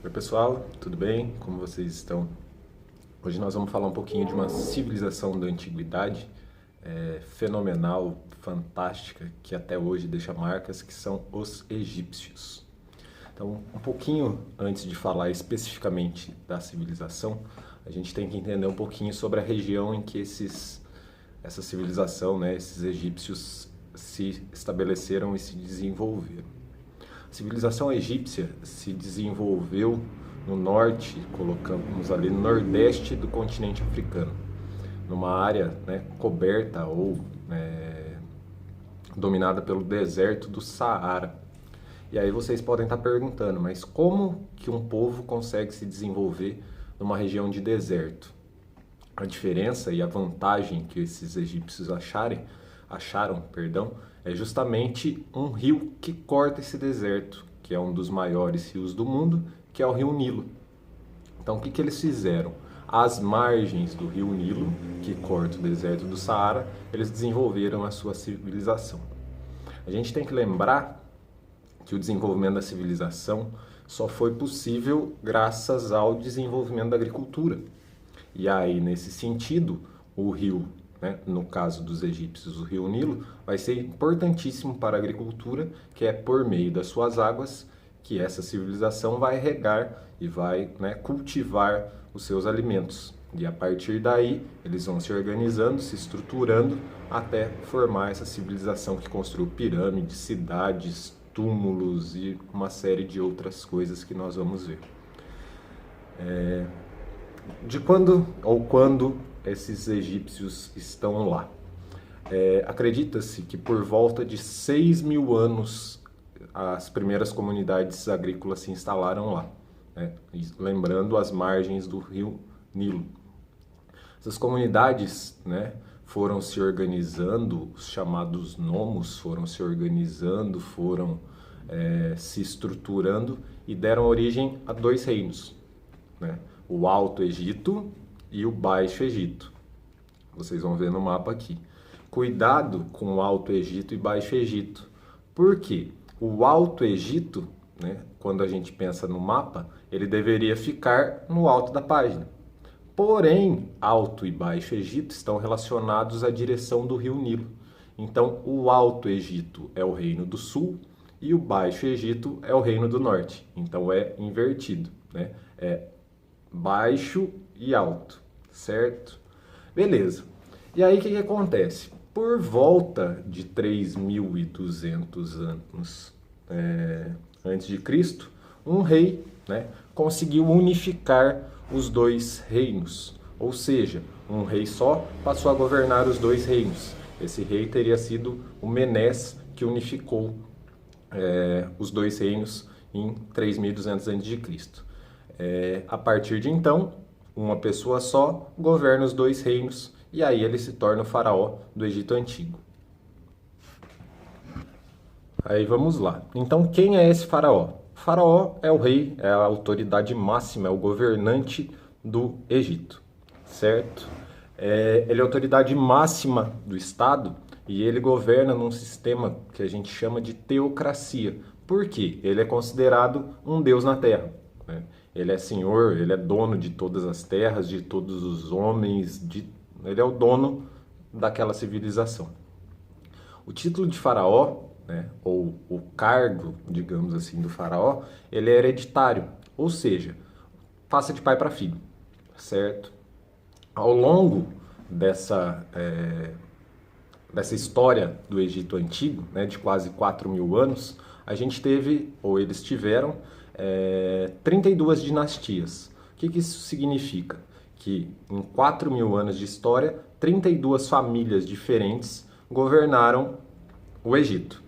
Oi pessoal, tudo bem? Como vocês estão? Hoje nós vamos falar um pouquinho de uma civilização da antiguidade fenomenal, fantástica, que até hoje deixa marcas, que são os egípcios. Então, um pouquinho antes de falar especificamente da civilização, a gente tem que entender um pouquinho sobre a região em que essa civilização, esses egípcios se estabeleceram e se desenvolveram. A civilização egípcia se desenvolveu no norte, colocamos ali no nordeste do continente africano, numa área coberta ou dominada pelo deserto do Saara. E aí vocês podem estar perguntando, mas como que um povo consegue se desenvolver numa região de deserto? A diferença e a vantagem que esses egípcios acharam, é justamente um rio que corta esse deserto, que é um dos maiores rios do mundo, que é o Rio Nilo. Então, o que eles fizeram? Às margens do Rio Nilo, que corta o deserto do Saara, eles desenvolveram a sua civilização. A gente tem que lembrar que o desenvolvimento da civilização só foi possível graças ao desenvolvimento da agricultura. E aí, nesse sentido, o rio, no caso dos egípcios, o rio Nilo, vai ser importantíssimo para a agricultura, que é por meio das suas águas que essa civilização vai regar e vai cultivar os seus alimentos. E a partir daí, eles vão se organizando, se estruturando, até formar essa civilização que construiu pirâmides, cidades, túmulos e uma série de outras coisas que nós vamos ver. De quando ou quando esses egípcios estão lá? Acredita-se que por volta de 6.000 anos as primeiras comunidades agrícolas se instalaram lá, lembrando as margens do rio Nilo. Essas comunidades foram se organizando, os chamados nomos foram se organizando, foram se estruturando e deram origem a dois reinos, o Alto Egito e o Baixo Egito. Vocês vão ver no mapa aqui. Cuidado com o Alto Egito e Baixo Egito. Por quê? O Alto Egito, quando a gente pensa no mapa, ele deveria ficar no alto da página. Porém, Alto e Baixo Egito estão relacionados à direção do rio Nilo. Então, o Alto Egito é o reino do sul e o Baixo Egito é o reino do norte. Então, é invertido, é baixo e alto, certo? Beleza. E aí o que acontece? Por volta de 3.200 anos antes de Cristo, um rei conseguiu unificar os dois reinos. Ou seja, um rei só passou a governar os dois reinos. Esse rei teria sido o Menés, que unificou os dois reinos em 3.200 a.C. A partir de então, uma pessoa só governa os dois reinos e aí ele se torna o faraó do Egito Antigo. Aí vamos lá. Então, quem é esse faraó? O faraó é o rei, é a autoridade máxima, é o governante do Egito, certo? Ele é a autoridade máxima do Estado e ele governa num sistema que a gente chama de teocracia. Por quê? Ele é considerado um deus na Terra. Ele é senhor, ele é dono de todas as terras, de todos os homens, ele é o dono daquela civilização. O título de faraó, ou o cargo, digamos assim, do faraó, ele é hereditário, ou seja, passa de pai para filho, certo? Ao longo dessa história do Egito Antigo, de quase 4.000 anos, a gente teve, ou eles tiveram, 32 dinastias. O que isso significa? Que em 4.000 anos de história, 32 famílias diferentes governaram o Egito.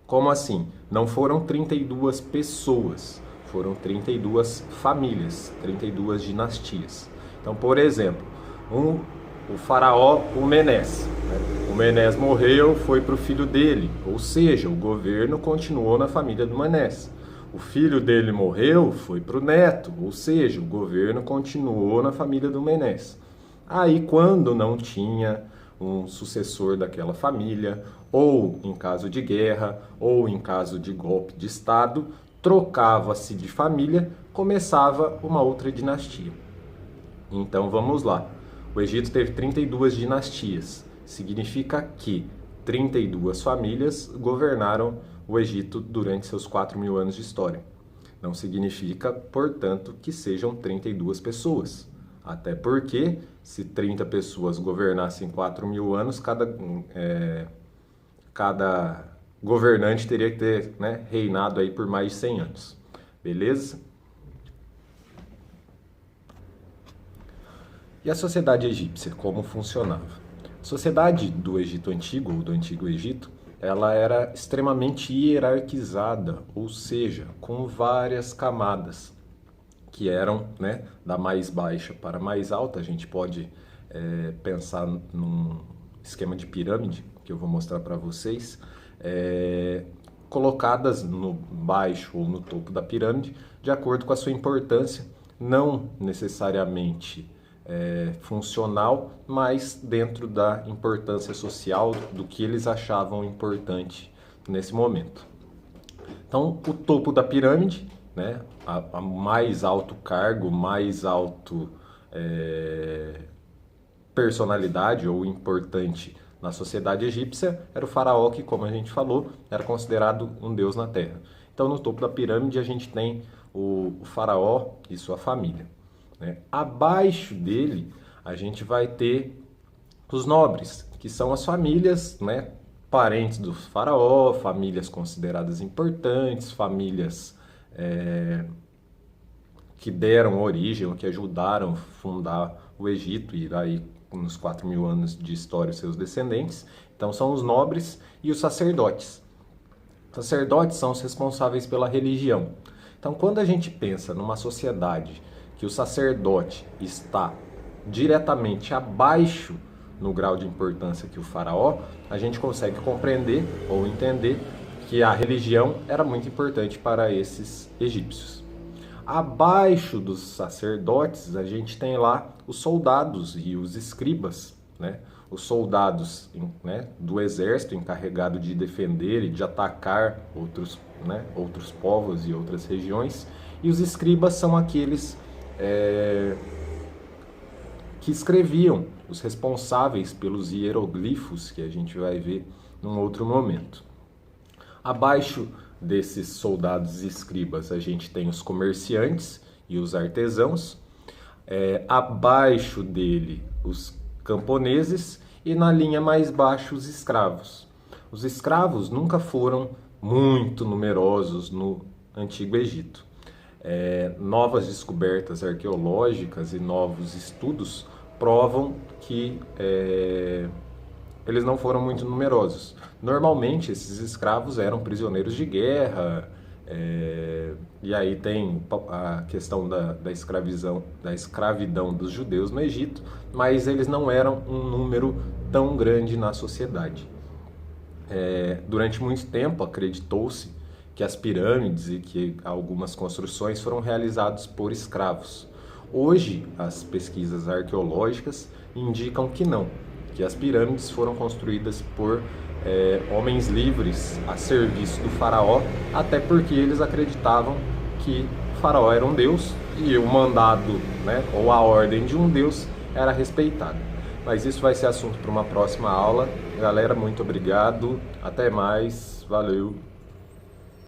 Como assim? Não foram 32 pessoas, foram 32 famílias, 32 dinastias. Então, por exemplo, o faraó, o Menés. O Menés morreu, foi para o filho dele, ou seja, o governo continuou na família do Menés. O filho dele morreu, foi para o neto, ou seja, o governo continuou na família do Menés. Aí, quando não tinha um sucessor daquela família, ou em caso de guerra, ou em caso de golpe de Estado, trocava-se de família começava uma outra dinastia. Então vamos lá. O Egito teve 32 dinastias. Significa que 32 famílias governaram o Egito durante seus 4.000 anos de história. Não significa, portanto, que sejam 32 pessoas. Até porque, se 30 pessoas governassem 4.000 anos, cada governante teria que ter, né, reinado aí por mais de 100 anos. Beleza? E a sociedade egípcia, como funcionava? A sociedade do Egito Antigo, ou do Antigo Egito, ela era extremamente hierarquizada, ou seja, com várias camadas, que eram, né, da mais baixa para a mais alta. A gente pode pensar num esquema de pirâmide, que eu vou mostrar para vocês, colocadas no baixo ou no topo da pirâmide, de acordo com a sua importância, não necessariamente funcional, mas dentro da importância social, do que eles achavam importante nesse momento. Então, o topo da pirâmide, né, a mais alto cargo, mais alto personalidade ou importante na sociedade egípcia, era o faraó, que, como a gente falou, era considerado um deus na terra. Então, no topo da pirâmide, a gente tem o faraó e sua família. Abaixo dele, a gente vai ter os nobres, que são as famílias, né, parentes do faraó, famílias consideradas importantes, famílias que deram origem, ou que ajudaram a fundar o Egito, e aí nos 4.000 anos de história os seus descendentes. Então são os nobres e os sacerdotes. Os sacerdotes são os responsáveis pela religião. Então, quando a gente pensa numa sociedade que o sacerdote está diretamente abaixo no grau de importância que o faraó, a gente consegue compreender ou entender que a religião era muito importante para esses egípcios. Abaixo dos sacerdotes, a gente tem lá os soldados e os escribas, né? Os soldados, né, do exército encarregado de defender e de atacar outros povos e outras regiões, e os escribas são aqueles que escreviam, os responsáveis pelos hieroglifos, que a gente vai ver num outro momento. Abaixo desses soldados e escribas, a gente tem os comerciantes e os artesãos. Abaixo dele, os camponeses, e na linha mais baixa, os escravos. Os escravos nunca foram muito numerosos no Antigo Egito. Novas descobertas arqueológicas e novos estudos provam que eles não foram muito numerosos. Normalmente, esses escravos eram prisioneiros de guerra, e aí tem a questão da escravidão dos judeus no Egito, mas eles não eram um número tão grande na sociedade. Durante muito tempo, acreditou-se que as pirâmides e que algumas construções foram realizadas por escravos. Hoje, as pesquisas arqueológicas indicam que não, que as pirâmides foram construídas por homens livres a serviço do faraó, até porque eles acreditavam que o faraó era um deus e o mandado, né, ou a ordem de um deus era respeitada. Mas isso vai ser assunto para uma próxima aula. Galera, muito obrigado, até mais, valeu!